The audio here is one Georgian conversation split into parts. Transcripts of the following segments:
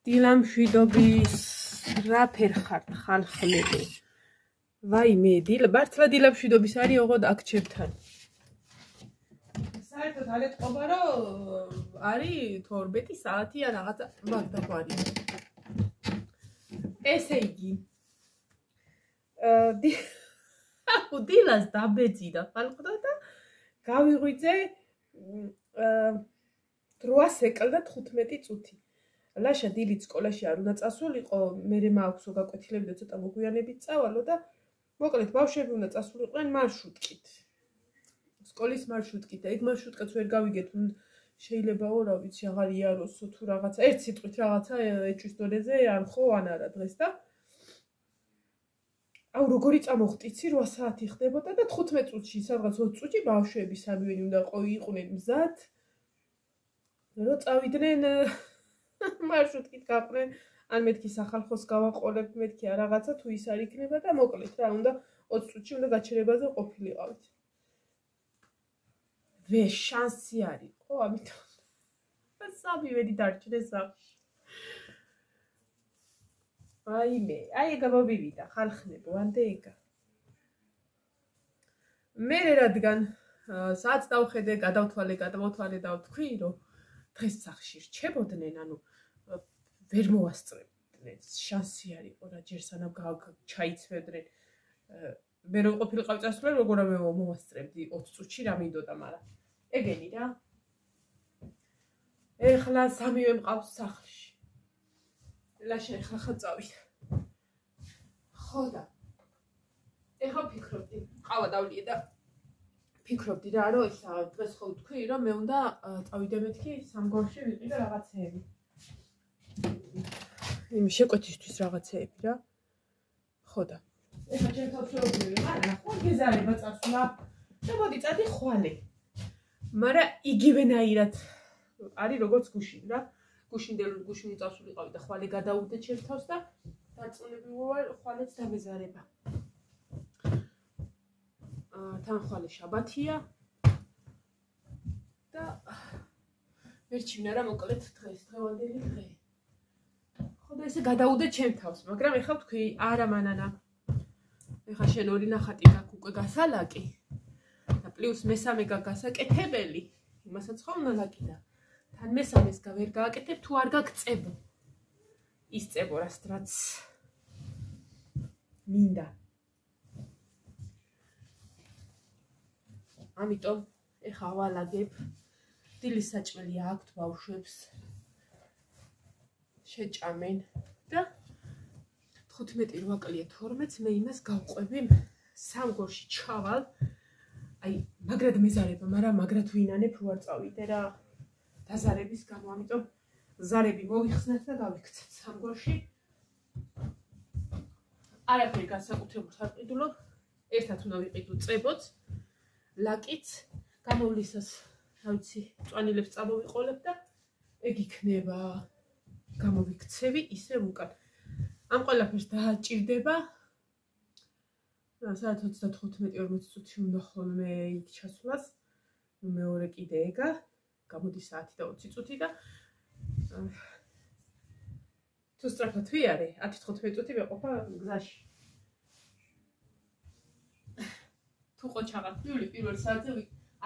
დილამშვიდობის რა ფერხართ ხალხები. ვაიმე, მართლა დილამშვიდობის არის ოღონდ აქ ჩემთან. საერთოდ არ ეთყობა რომ არის 12 საათი ან რაღაცა მაგდაგვარი. ესე იგი დილას დაბეძინა ხალხო და გავიღვიძე 8 ეკლდა 15 წუთი. ლაშა დილით სკოლაში არ უნდა წასულიყო, მე მაქვსო გაკვეთილები და ცოტა მოგვიანებით წავალო და მოკლედ ბავშვები უნდა წასულიყვნენ მარშრუტკით. სკოლის მარშრუტკით და ეგ მარშრუტკაც ვერ გავიგეთ, შეიძლებაო, რა ვიცი, აღარ იაროსო თუ რაღაცა, ერთ სიტყვით რაღაცა ეჭვის დონეზე ან ხო ან არა დღეს და აუ როგორი წამოხტიცი 8 საათი ხდებოდა და 15 წუთში, სადღაც 20 წუთში ბავშვები სამივენი უნდა იყვნენ მზად, რომ წავიდნენ მარშრუტკით გაყვნენ, ან მეთქი სახალხოს გავაყოლებ, მეთქი რაღაცა თუ ის არ იქნება და მოკლედ რა უნდა 20 წუთში უნდა გაჩერებაზე ყოფილიყავით. შანსი არის, ხო, ამიტომ სამივენი დარჩნენ სახლში. ვაიმე, აი ეგ გამოვივიდა ხალხნებო, ანდეიგა. მე რადგან საათს დავხედე, გადავთვალე და ვთქვი, რომ დღეს სახლში რჩებოდნენ, ანუ ვერ მოვასწრებდნენ. შანსი არისო რა ჯერ სანამ ჩაიცვებდნენ. მე რო ყოფილიყავი წასვლელი, როგორ ამე მოვასწრებდი 20 წუთში რა მინდოდა, მაგრამ ეგენი რა. ეხლა სამივე მყავს სახლში. ლაშა ეხლა წავიდა. ხო და ეხლა ფიქრობდი, ყავა დავლიე და ფიქრობდი რა, რომ ისა დღეს ხო ვთქვი, რომ მე უნდა წავიდე მეთქი სამგორში ვიყიდე რაღაცეები. იმ შეკვეთისთვის რაღაცეები რა. ხო და ეხლა ჩემ თავშეობრივი მაგრამ ხო გეზარება წასვლა. და მოდი წადი ხვალე. მაგრამ იგივენაირად არის როგორც გუშინ რა. გუშინ წასულიყავი და ხვალე გადაუდე ჩემ თავს და დარწმუნებული ვარ ხვალეც დამეზარება. თან ხვალე შაბათია და ვერჩივნა რა მოკლედ დღევანდელი დღე. ხო და ესე გადაუდე ჩემ თავს, მაგრამ ეხლა ვთქვი, არა მანანა. ეხლა შენ ორი ნახატი გაქვს უკვე გასალაკი და პლუს მესამე გასაკეთებელი. იმასაც ხო უნდა ლაკიდა. თან მესამეს ვერ გააკეთებ თუ არ გაგწებო. ის წებო რაც მინდა. ამიტომ ეხა ვალაგებ. დილის საჭმელი აქვთ ბავშვებს. შეჭამენ და 15 რო აკლია 12-ს მე იმას გავყვები სამგორში ჩავალ. აი მაგრად მეზარება, მაგრამ მაგრად ვინანებ რო არ წავიდე რა. დაზარების გამო, ამიტომ ზარები მოვიხსნათ და გავიქცეთ სამგორში. არაფერი განსაკუთრებულს არ ვყიდულობ. ერთად უნდა ვიყიდო წებოც, ლაკიც, გამოვლისას, რა ვიცი, წვანილებს წამოვიყოლებ და ეგ იქნება. გამოვიქცევი ისე უკან. ამ ყველაფერს დააჭირდება. საათ 35-40 წუთში უნდა ხოლმე იქ ჩასვლას. მეორე კიდე ეგა. გამოდის საათი და 20 წუთი და თუ სწრაფად ვიარე, 10-15 წუთი მეყოფა გზაში. თუ ყოჩაღარ ფლული პირველ საათზე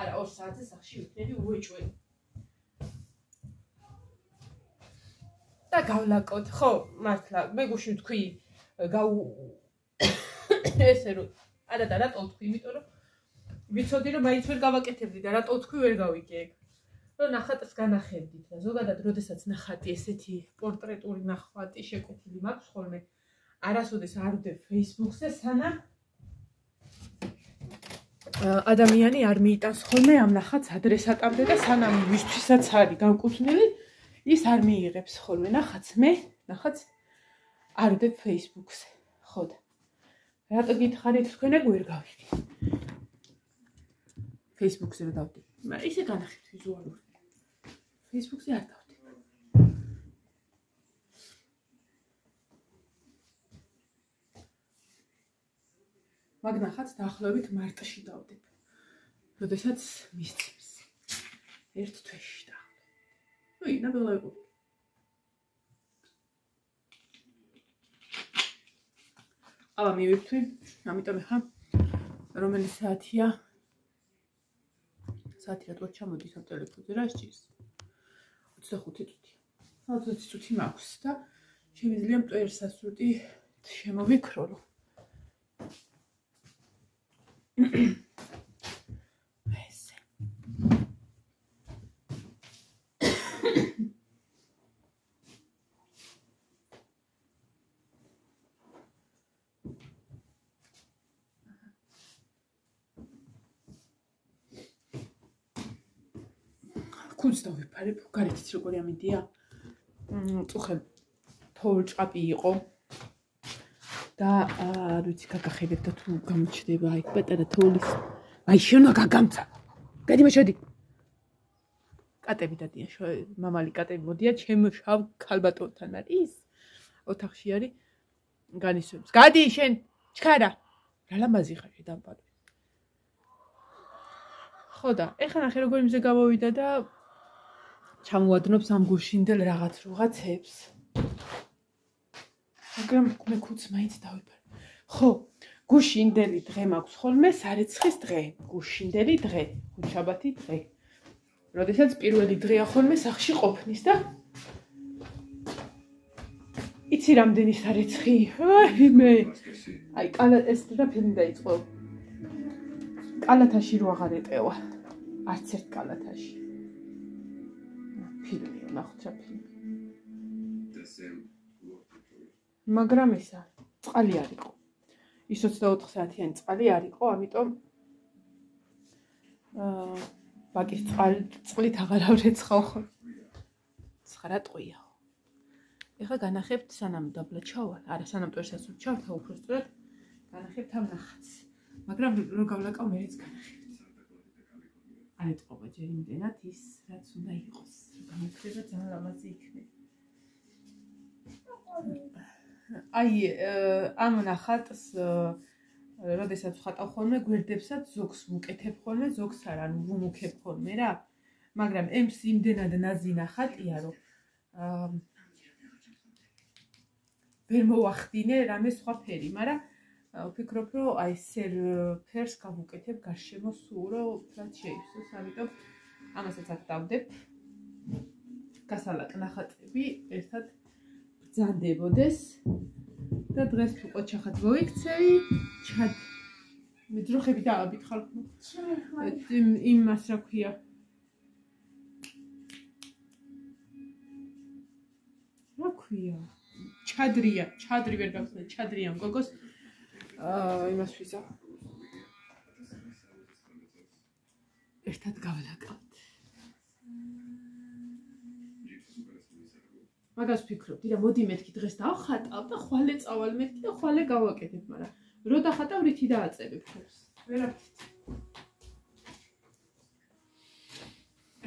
არა 2 საათზე სახში ვიქნები უეჭველი. და გავლაკოთ, ხო, მართლა, მე გუშინ ვთქვი, ესე რომ არა და რატო ვთქვი, იმიტომ რომ ვიცოდი რომ მაინც ვერ გავაკეთებდი და რატო ვთქვი ვერ გავიგე ეგ. რომ ნახატს განახებდით და ზოგადად როდესაც ნახატი ესეთი პორტრეტული ნახატი შეკვეთილი მაქვს ხოლმე არასოდეს არ ვდებ Facebook-ზე სანამ ადამიანი არ მიიტანს ხოლმე ამ ნახატს ადრესატამდე და სანამ ვისთვისაც არის განკუთვნილი ის არ მიიღებს ხოლმე ნახატს მე ნახატს არ ვდებ Facebook-ზე. ხო და რატო გითხარით თქვენ ეგ ვერ გავიგე. Facebook-ზე რა დავდებ. მაგრამ ისე განახეთ ვიზუალურად. Facebook-ზე არ დავდებ. მაგ ნახატს დაახლოებით მარტში დავდებ. როდესაც მისცემს. ერთ თვეში და. ნუ ნაბელა იყო. ყავა მივიფთვი, ამიტომ ახლა რომელი საათია? საათი რატო ჩამოდის ამ ტელეფონზე რა სჭირს? 25 წუთი. 20 წუთი მაქვს და შემიძლია მტვერსასრუტი შემოვიქროლო. ესე. კუნს დავიფარებ, გარეთიც როგორი ამიდია. წუხე თოვლ-ჭყაპი იყო. და არ ვიცი გაგახედეთ და თუ გამოჩნდება აი პატარა თოვლის. აი შენა გაგამცა. გადიმა შედი. კატები დადიან, მამალი კატები მოდიან ჩემ შავ ქალბატონთან, მაგრამ ის ოთახში არის განისვენებს. გადი შენ, ჩქარა. რა ლამაზი ხარ შედამპალე. ხო და ეხლა ნახე როგორ იმზე გამოვიდა და ჩამოადნობს ამ გუშინდელ რაღაცებს. მაგრამ მე ქუც მაინც დავიფარე. ხო, გუშინდელი დღე მაქვს ხოლმე სარეცხის დღე, გუშინდელი დღე, შაბათი დღე. როდესაც პირველი დღეა ხოლმე სახლში ყოფნის და იცი რამდენი სარეცხი? მე აი კალა ეს და ფილმი დაიწყო. კალათაში რო აღარ ეტევა. არც ერთ კალათაში. ფილმი ნახოთ რა ფილმი. მაგრამ ისა წყალი არ იყო. ის 24 საათიანი წყალი არ იყო, ამიტომ ბაკის წყლით აღარ ავრეცხავ ხო. 9 ტყვია. ეხლა განახებთ სანამ დაბლა ჩავალ, არა სანამ ტვერსასრუტი ჩავთა უფრო სწორად განახებთ ამ ნახატს. მაგრამ რო გავლაკავ მეც განახებთ. არ ეტყობა ჯერ იმდენად ის რაც უნდა იყოს. გამიქრება ძალიან ლამაზი იქნება. აი ამ ნახატს როდესაც ვხატავ ხოლმე გვერდებსაც ზოგს ვუკეთებ ხოლმე, ზოგს არ ანუ ვუმუქებ ხოლმე რა. მაგრამ ემს იმდენად ნაზი ნახატია, რომ ვერ მოვახდინე რამე სხვა ფერი, მაგრამ ვფიქრობ, რომ აი სერ ფერს გავუკეთებ გარშემო სულ, რომ რაც შეიცვალოს, ამიტომ ამასაც აქ დავდებ. გასალაკ ნახატები ერთად ბრძანდებოდეს და დღეს თუ ყოჩახად მოიქცევი, ჩად მიდროხები დააბით ხალხო. იმას რა ქვია? რა ქვია? ჩადრი ვერ გავხსნე, ჩადრია მგოგოს. იმას ვიზა. ერთად გავლაკავთ. მაგას ვფიქრობდი და მოდი მეთქი დღეს დავხატავ და ხვალე წავალ მეთქი და ხვალე გავაკეთებ, მაგრამ რო დახატავ რითი დააწერებ ხებს. ვერაფრით.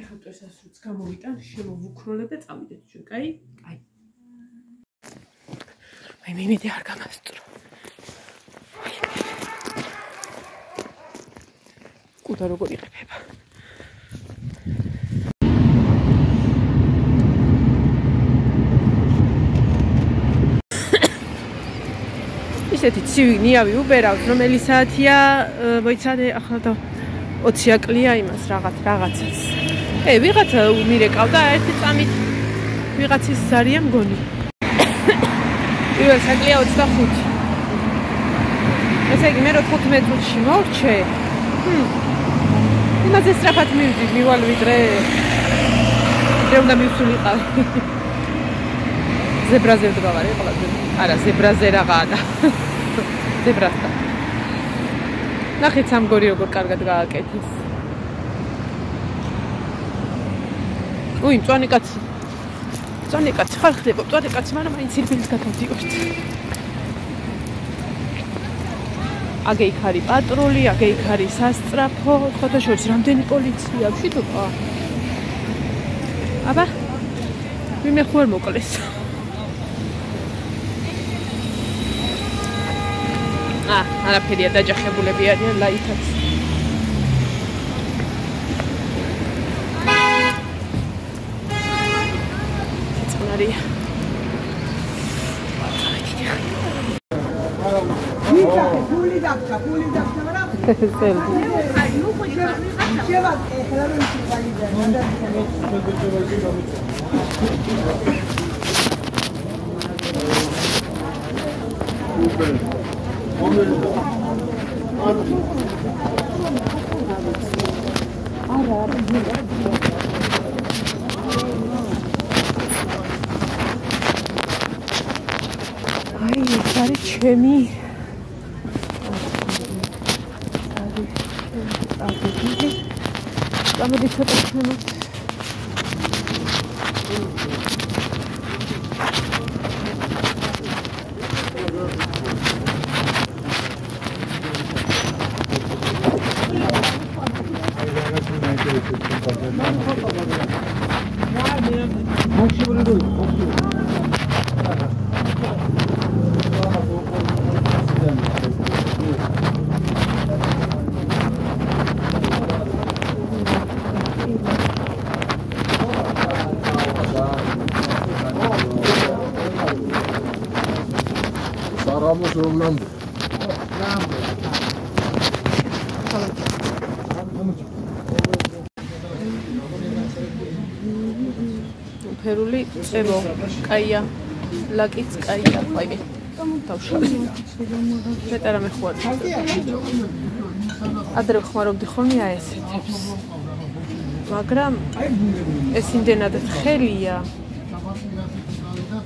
ეხლა ტვერსასრუტს გამოვიტან, შემოვუქროლებ და წავიდეთ ჩვენ, კაი? კაი. აი მე მეტი არ გამასწრო. კუდა როგორ იყება. ისეთი ცივი ნიავი უბერავს, რომელი საათია, მოიცადე ახლა და 20 აკლია იმას რაღაცას. ვიღაცა მირეკავდა ერთი წამით ვიღაცის ზარია მგონი. პირველ საკლია 25. ესე იგი მე 15 წუთში მოვრჩე. იმაზე სწრაფად მივიდი, მივალვი დღე. დღე უნდა მივსულიყავი. ზებრაზე ვდგავარ ყველაზე. არა, ზებრაზე რაღაცა. ზებრასთან. ნახეთ სამგორი როგორ კარგად გააკეთეს. უი, მწვანე კაცი. მწვანე კაცი ხარ ხდება, მწვანე კაცი, მაგრამ მაინც ირბილის გადავდივართ. აგე იქ არის პატრული, აგე იქ არის სასწრაფო, სხვათა შორის რამდენი პოლიცია, მშვიდობა. აბა, ვინმე ხوار მოკლეს. არაფერია დაჯახებულები არიან ლაითაც. წყნარია. ფული დაგჭა, მაგრამ შევა ეხლა რომ ისყალიდა. აი, ეს არის ჩემი გამოდი ცოტა ხმოთ. Saramos Orlando. ფერული წებო, კაია, ლაკიც კაია, ვაიმე. დავშალე. მეტარა მეხوار. ადრე ხმარობდი ხოლმე აი ესეთებს. მაგრამ ეს იმდენად თხელია.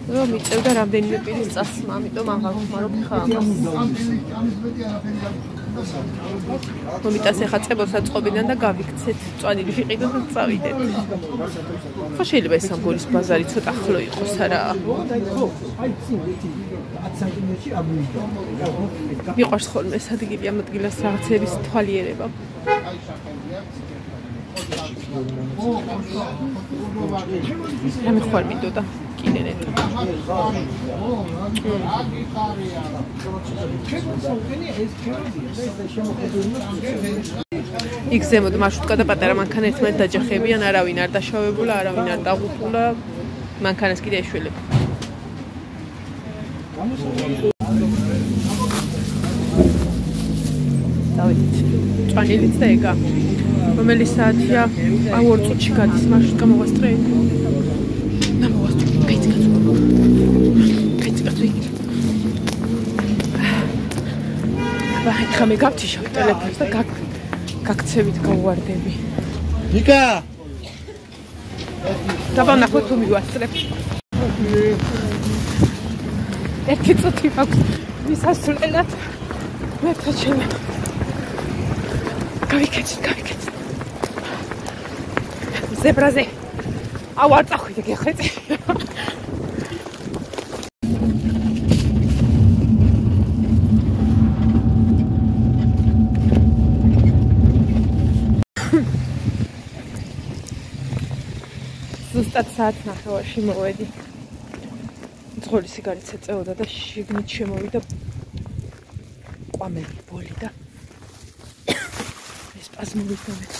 რომ მიწევდა რამდენიმე პირის წასვლა, ამიტომ აღარ ვხმარობ ხა. მომიტას ეხა წებოს აწყობიდან და გავიქცეთ. წვანილი ვიყიდოთ და წავიდეთ. ხო შეიძლება ეს ამგორის ბაზარი ცოტა ახლო იყოს არა? მიყვარს ხოლმე ეს ადგილი ამ ადგილას რაღაცების თვალიერება. რამე ხوار მინდოდა კიდენეთ. იქ ზემოთ მარშრუტკა და პატარა მანქანა ერთმანეთს დაჯახებიან, არავინ არ დაშავებულა, არავინ არ დაღუპულა, მანქანას კიდე ეშველება. დავიდეთ. წვანილიც და ეგა. რომელი საათია? აუ 2 წუთში გადის მარშრუტკა მოვასწრე. და მოვასწრე. კაცი. აბა, მე გავთიშავ ტელეფონს და გაქცევით გავვარდები. ნიკა! დაბანახო თუ მივასწრებ. ერთი წუთი მაქვს მისასვლელად. მე თაჩენა. გავიქეცი. ზებრაზე. აუ არ წახვიდე გეხვეწე. ზუსტად საათს ნახევარში მოვედი. ძღოლი სიგარეტს ეწეოდა და შიგნით შემოვიდა ყვამელი ბოლი და ეს პაზმური მომეც.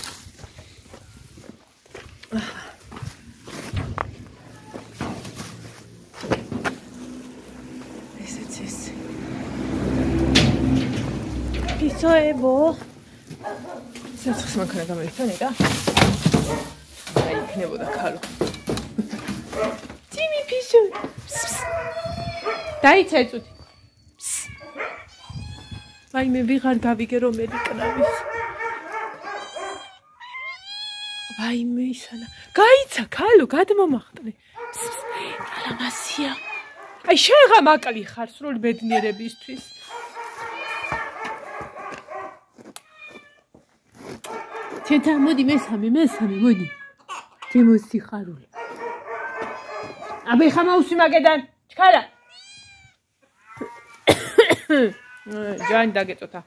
Pisoebo. Საცხის მანქანა გამეიფანე და აი იქნებოდა ქალო. Тими писო. დაიცა ეწუთი. აი მე ვიღარ გავიგე რომელი კნავის. აი მე ისანა. გაიცა ქალო, გადმომახტნე. ალამასია. აი შეღა მაკლი ხარ სრული ბედნიერებისთვის. თეთა მოდი მესამე მოდი. თემოსი ხარული. აბე ხა მაუსი მაგედან, ჩქარა. ჯანი დაგეწოთა.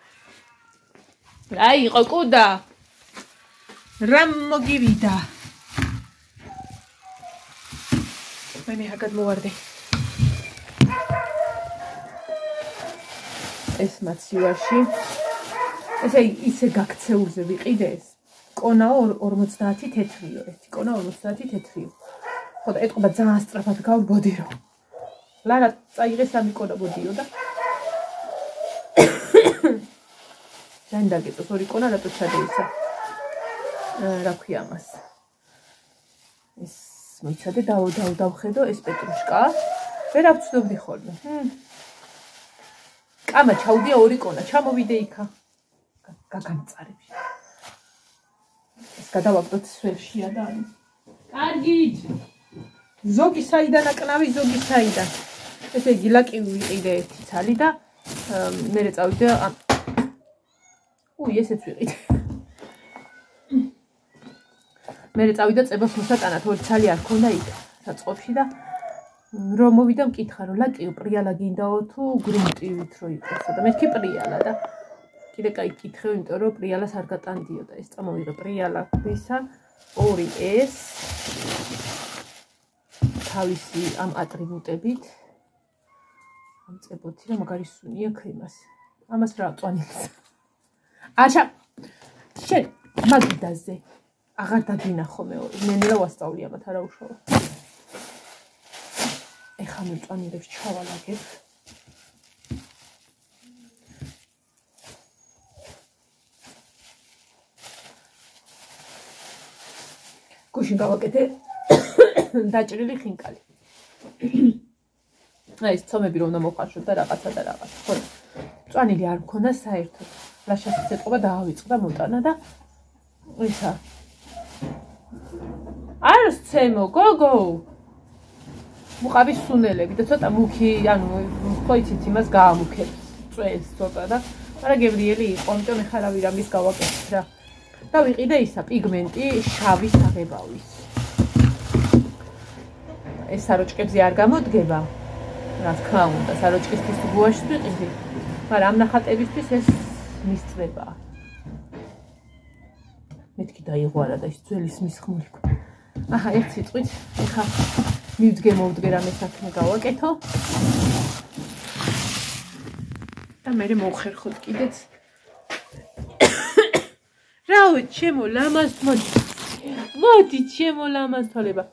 რა იყო კუდა? რამ მოგივიდა? მე ჰაგად მოვარდე. ეს მაცივაში. ესე ისე გაქცეულზე ვიყიდე ეს. კონა 50 თეთრიო, ერთი კონა 50 თეთრიო. ხო და ეთყობა ძალიან სწრაფად გავბოდირო. ლარა წაიღე 3 კონა ბოდიო და ძალიან დაგეწოს ორი კონა რატო ჩადეისა. რა ქვია მას. ეს მოიცადე დავხედო ეს პეტრუშკა. ვერ ავწნობდი ხოლმე. კამა ჩაუდია ორი კონა, ჩამოვიდე იქა. გაგამწარები. ეს გადავაგდოთ სველშია და არის. კარგით. ზოგი საიდან აკნავი, ზოგი საიდან. ესე იგი ლაკივი ვიყიდე ერთი ცალი და მერე წავიდე ესეც ვიყიდე. მერე წავიდა წებას მოსატანად, ორი ცალი არ ქონდა იქ საწყობში და რომ მოვიდა მკითხა რომ ლაკიო პრიალა გინდაო თუ გრუნტივით რო იყოსო და მეთქი პრიალა და კიდე კაი კითხე, იმიტომ რომ პრიალას არ გატანდიოდა ეს წამოვიღე პრიალა ქვისა 2S თავისი ამ ატრიბუტებით ამწებოთი და მაგარი სუნია ქრემას. ამას რა წვანილს. აჩა შენ მაგიდაზე აღარ დაგინახო მეორე. მე რა ვასწავლი ამათ არა უშავა. ეხლა მე წვანილებს ჩავალაგებ. გუშინ გავაკეთე დაჭრილი ხინკალი. ეს ცომები რომ უნდა მოხარშოთ და რაღაცა. ხო. წვანილი არ მქონდა საერთოდ. ლაშასის ეტყობა დაავიწყდა მოტანა და ისა. არ სცემო, გოგო. მუყავის სუნელები და ცოტა მუქი, ანუ ხო იცით იმას გაამუქებს. წვენს ცოტა და არა გებრიელი იყო, ამიტომ ეხლა რა ვირამის გავაკეთეთ რა. და ვიყიდე ისა პიგმენტი შავი საღებავის. ეს საროჭკებზე არ გამოდგება. რა თქმა უნდა, საროჭკისთვის გუაშს ვიყიდი. მაგრამ ამ ნახატებისთვის ეს მისწრებაა. მეთქი დაიღვარა და ის ძველის მისხმული. აჰა, ერთ სიტყვით, ეხლა მივდგე რამე საქმე გავაკეთო. და მე მოვხერხოთ კიდეც. რაო, ჩემო ლამაზ მოდი, ჩემო ლამაზ თვალება.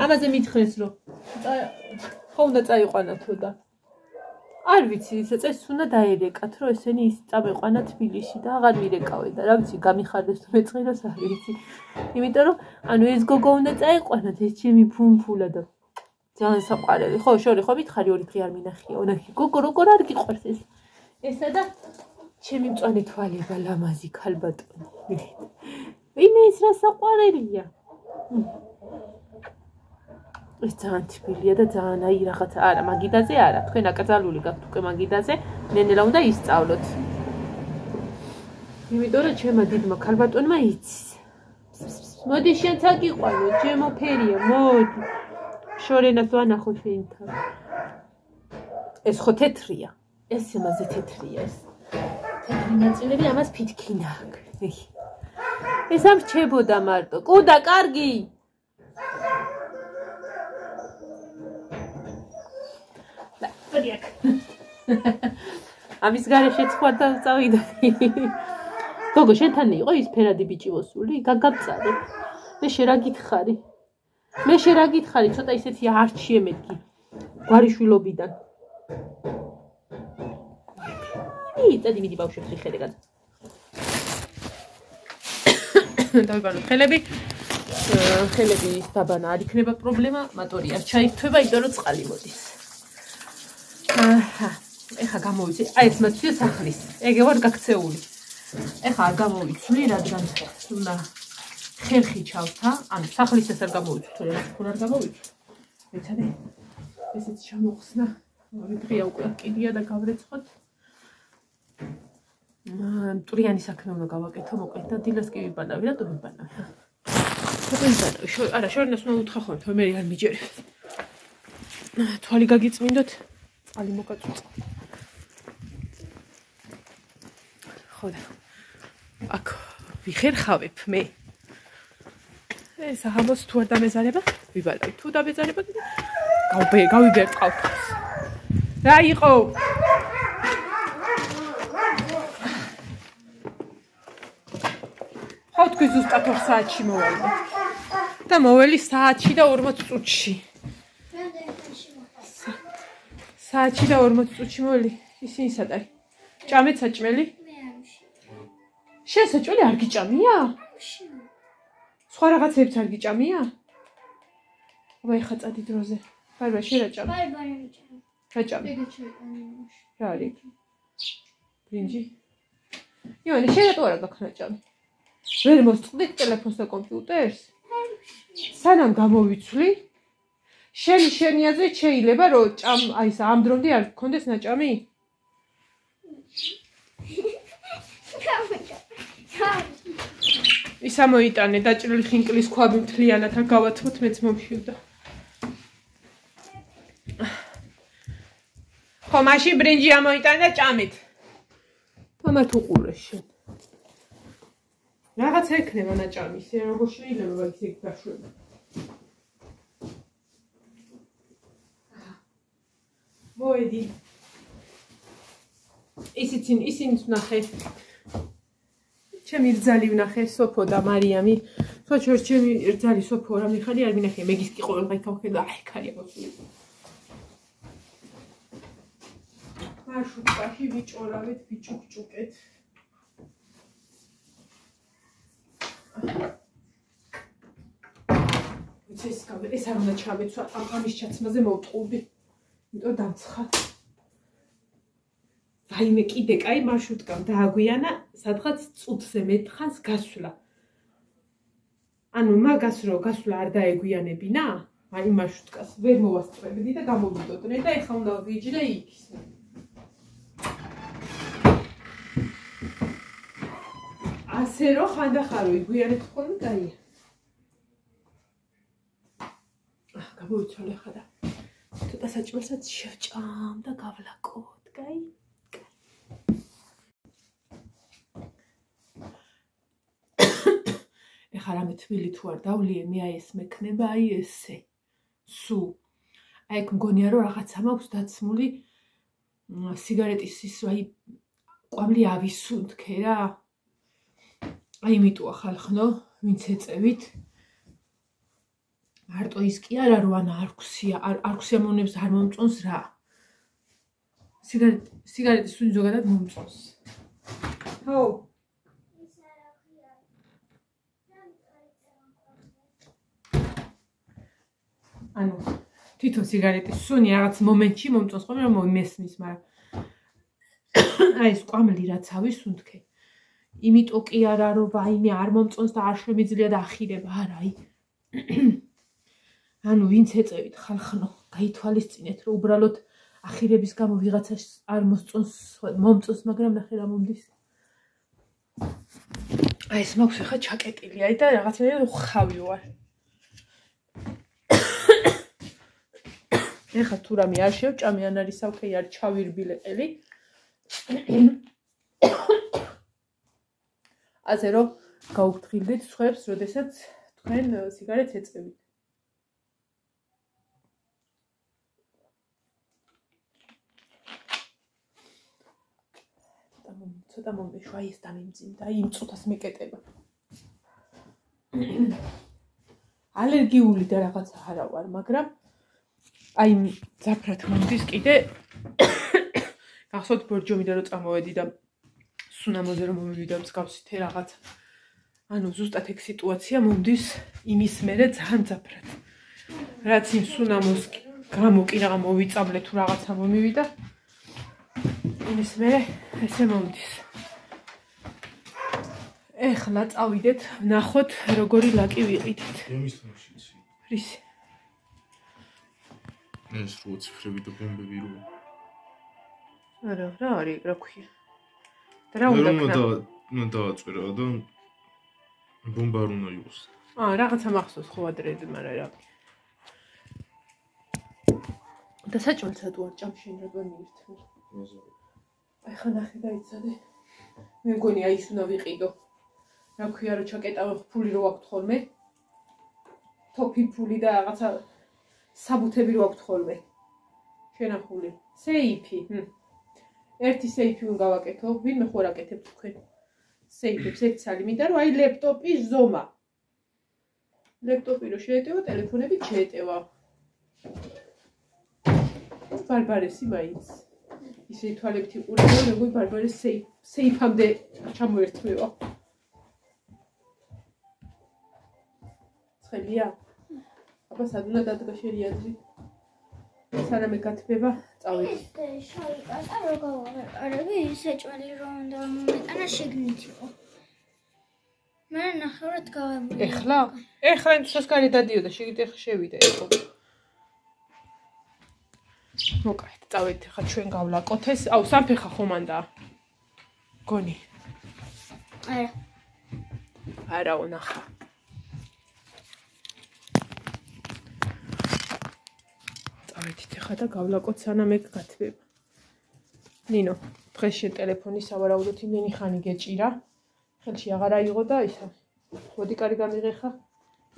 ამაზე მითხრეს რომ ხო უნდა წაიყვანათო და არ ვიცი, წეს უნდა დაერეკათ, რომ ესენი ის წამეყვანა თბილისში და აღარ მირეკავენ და რა ვიცი, გამიხარდეს თუ მეწყიროს არ ვიცი. იმიტომ რომ ანუ ეს გოგო უნდა წაიყვანათ, ეს ჩემი ფუნფულა და ძალიან საყვარელი. ხო, შორი ხო მითხარი ორი დღე არ მინახია. უნახი გოგო როგორ არ გიყვარს ეს. ესა და ჩემი მწვანე თვალება ლამაზი ქალბატონი. ვინმე ეს რა საყვარელია. ეს ძალიან თბილია და ძალიან აი რაღაცა არა მაგიდაზე არა თქვენ აკრძალული გაქვთ უკვე მაგიდაზე ნენელა უნდა ისწავლოთ იმიტომ რომ ჩემმა დიდმა ქალბატონმა იცის მოდი შენც აგიყვანო ჩემო ფერია მოდი შორენას ვანახო შენთან ეს ხო თეთრია ეს იმაზე თეთრია ეს თეთრი ნაწილები ამას ფითქინა აქვს ეს ამ რჩებოდა მარტო კუდა კარგი Podiak. ამის გარეშე სხვა და წავიდოდი. გოგო, შენთან იყო ის ფერადი ბიჭი მოსული? გაგაბწარე. მე შენ რა გითხარი? ცოტა ისეთი არჩიე მეთქი. გვარიშვილობიდან. წადი მიდი ბავშვებს ხედე გადა. დავიბანო ხელები. ხელები დაბანა არ იქნება პრობლემა, მატორი არ ჩაიქთვება, იმიტომ რომ წყალი მოდის. ეხა გამოვიცი, აი ეს მათვია სახლის. ეგე ვარ გაქცეული. ეხა არ გამოვიცვლი, რადგან უნდა ხერხი ჩავთა, ანუ სახლის ეს არ გამოვიცვლი, თორე რა თქმა არ გამოვიცვლი. მეცადე ესეც ჩამოხსნა. ორი დღეა უკვე კიდია და გავრეცხოთ. მტვრიანი საქმე უნდა გავაკეთო, მოკლედ და დილას კი ვიბანავი, რატო ვიბანავი? არა, შორნას უნდა უთხრა ხოლმე, თორე მე არ მიჯერებს. თვალი გაგიწმინდოთ. Ali mokatsuts. Xoda. Ak ვიხერხავებ მე. ეს ამას თუ არ დამეზარება? ვიბალავ. თუ დამეზარება კიდე გავიბერ ყავს. რა იყო? ხო თქვი ზუსტად 2 საათში მოვალე. და მოველი საათში და 40 წუთში. საათში და 40 წუთში მოველი. ისინი სადარი? ჭამეთ საჭმელი? შესაჭველი არ გიჭამია? სხვა რაღაცებს არ გიჭამია? აბა ეხა წადი დროზე. ბარბარე შენ რა ჭამი? ბარბარე მიჭამი. რა ჭამი? დედა ჩაიტანე. რა არის? ბრინჯი. იონი შენ რატო არა გაქვს რა ჭამი? ვერ მოსწყდით ტელეფონს და კომპიუტერს? სანამ გამოვიცვლი? შენი აზრით შეიძლება რომ აი ეს ამ დრომდე არ გქონდეს ნაჭამი? ის ამოიტანე დაჭრილი ხინკლის ქვაბი მთლიანად არ გავათმოთ მეც მომშივდა. ხო მაშინ ბრინჯი ამოიტანე და ჭამით. მამა თუ ყურეს შენ. რაღაცა ექნება ნაჭამი, ისე როგორ შეიძლება ისე გაშვება. მოედი. ისინიც ვნახე. ჩემი რძალი ვნახე, სოფო და მარიამი. თოჩორს ჩემი რძალი სოფო რა მიხარი არ მინახე, მეგის კი ყოველდღე გავხედა, აი ქარია მოსული. მარშრუტკაში ვიჭორავეთ, ვიჭუკჭუკეთ. ეს არ უნდა ჩავეცვა, ამის ჩაცმაზე მოვტყუდი. იმიტომ დამცხა. ვაიმე კიდე კაი მარშრუტკამ დააგვიანა, სადღაც წუთზე მეტხანს გასვლა. ანუ მაგას რო გასვლა არ დაეგვიანებინა, აი მარშრუტკას ვერ მოვასწრებდი და გამოვიდოდნენ და ეხლა უნდა ვიჯრე იქ. ასე რო ხანდახარო იგვიანეთ ხოლმე კაია. გამოვიცვალე ხა და ცოტა საჭმელსაც შევჭამ და გავლაკოთ, კაი? ეხლა რამე თბილი თუ არ დავლიე, მე აი ეს მექნება, აი ესე. სუ. აი ეგ მგონია რომ რაღაცა მაქვს დაცმული სიგარეტის ის აი ყვამლი ავისუნთქე რა. აი იმიტოა ხალხნო, ვინც ეწევით. მარტო ის კი არა რომ ანა არქუსია მონებს არ მომწონს რა. სიგარეტის სუნი ზოგადად მომწონს. ხო. ანუ თვითონ სიგარეტის სუნი რაღაც მომენტში მომწონს ხოლმე რომ მესმის, მაგრამ აი ეს ყვამლი რაც ავისუნთქე. იმიტომ კი არა რომ ვაიმე არ მომწონს და არ შემიძლია და ახირება, არა, აი. ანუ ვინც ეწევით ხალხნო, გაითვალისწინეთ რომ უბრალოდ ახირების გამო ვიღაცას არ მომწონს, მაგრამ ნახე რა მომდის. აი ეს მაქვს ხა ჩაკეტილი, აი და რაღაცნაირად ხავი ვარ. ეხლა თუ რამე არ შევჭამი, ან არის ოკეი, არ ჩავირბილეყელი. ასე რომ გაუფრთხილდით სხვებს, როდესაც თქვენ სიგარეტს ეწევით. ცოტა მომეშვა, აი ეს დამიმძიმდა, აი იმ წუთას მეკეტება. ალერგიული და რაღაცა არა ვარ, მაგრამ აი ზაფრად მომდის კიდე. გახსოვთ ბორჯომიდან რომ წამოვედი და სუნამოზე რომ მომივიდა მსგავსი რაღაცა. ანუ ზუსტად ეგ სიტუაცია მომდის იმის მერე ძალიან ზაფრად. რაც იმ სუნამოს გამო კი რაღა მოვიწამლე თუ რაღაცა მომივიდა. იმის მერე ესე მომდის. ეხლა წავიდეთ, ნახოთ როგორი ლაკი ვიყიდით. ემის თამაშიც. რისი? ეს რო ციფრები და ბომბები რო. არა, რა არის, რა ქვია? და რა უნდა ქნა? ნუ დააწერა და ბომბა არ უნდა იყოს. რაღაცა მახსოვს ხო ადრედი, მაგრამ რა. და საჭმელსაც უარ ჭამ შენ როგორ მიირთმე. აი ხა ნახე დაიცადე. მე მგონი აი ის უნდა ვიყიდო. რა ქვია რომ ჩაკეტავ ფული რო აქვს ხოლმე. თოფი ფული და რაღაცა საბუთები რო აქვს ხოლმე. შენახული. სეიფი. ერთი სეიფი უნდა გავაკეთო. ვინმე ხო არ აკეთებთ თქვენ? სეიფებს ერთ სალი მინდა რომ აი ლეპტოპის ზომა. ლეპტოპი რო შეეტევა, ტელეფონები შეეტევა. ბარბარესი მაინც. ისე თვალებით იყურებო, როგორ ბარბარეს სეიფამდე ჩამოერთმევა. მიგდებია? აბა სად უნდა დადგა შელიაძრი? სანამ ეკათბება, წავედი. შავი კარტა რო გავაყარები, საჭმელი რომ უნდა მომეტანა შიგნით იყო. მე ნახევრად გავაბული. ეხლა ინცოს კარი დადიოდა, შეგიძლია ეხლა შევიდე ეხლა. მოკეთ, წავედით ხა ჩვენ გავლაკოთ ეს. აუ, სამფეხა ხომანდაა. გონი. არა უნახა. წავედით ხა და გავლაკოთ სანამ ეგ გათბება. ნინო, დღეს შენ ტელეფონი სავარაუდოდ იმდენი ხანი გეჭირა. ხელში აღარ აიღო და ისა. მოდი კარი გამიღე ხა.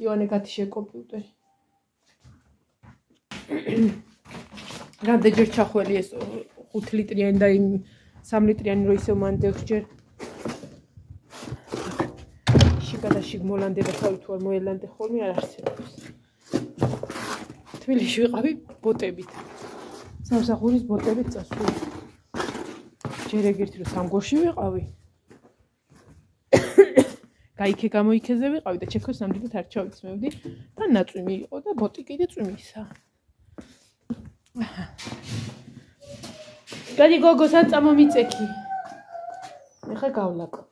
ივანე გათიშე კომპიუტერი. რამდენჯერ ჩახველი ეს 5 ლიტრიანი და იმ 3 ლიტრიანი რო ისევ მანდევს ჯერ. შიგადაშიგ მოლანდება თავი თუ არ მოელანდე ხოლმე არ არსებობს. თბილისში ვიყავი ბოტებით. სამსახურის ბოტებით წასული. ჯერ ეგერთი რომ სამგორში ვიყავი. გაიქე გამოიქეზე ვიყავი და ჩექოს ნამდვილად არ ჩავიცმევდი და ნაწვიმი იყო და ბოტი კიდე წვიმისა. გადი გოგო საწამო მიწექი. ეხლა გავლაკოთ.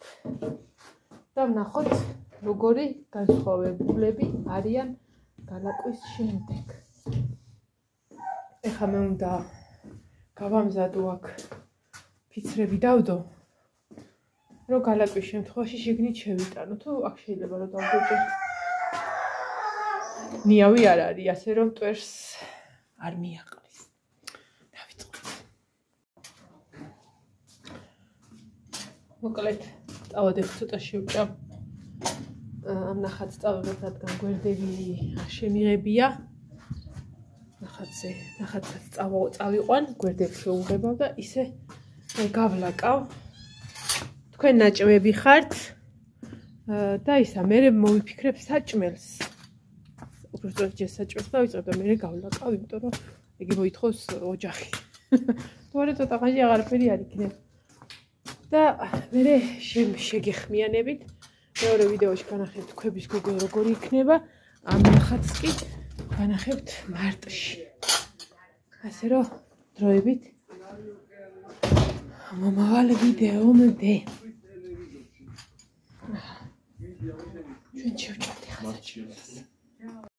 და ვნახოთ როგორი განსხვავებულები არიან გალაკვის შემდეგ. ეხლა მე უნდა გავამზადო აქ ფიცრები დავდო. რომ გალაკვის შემთხვევაში შიგნით შევიტანო, თუ აქ შეიძლება რომ დავდოჭე. ნიავი არ არის, ასე რომ მტვერს არ მიაყრის. დავიწყოთ. მოკლედ, წავედით ცოტა შევჭამ. ამ ნახატს წავიღებ, რადგან გვერდები არ შემიღებია. ნახატსაც წავიყვან, გვერდები შეუღებავ და ისე გავლაკავ. თქვენ ნაჭმები ხართ და ისა მე მოვიფიქრებ საჭმელს. უბრალოდ ჯერ საჭმელს დავიწყებ და მე გავლაკავ, იმიტომ რომ იგი მოითხოვს ოჯახი. თორე ცოტა ხანში აღარაფერი არ იქნება. და მე შეგეხმიანებით მეორე ვიდეოში განახებთ ქვების გოგო როგორი იქნება, ამ ნახატს კი განახებთ მარტში. ასე რომ დროებით მომავალ ვიდეომდე ჩვენ შევჭამთ ხა.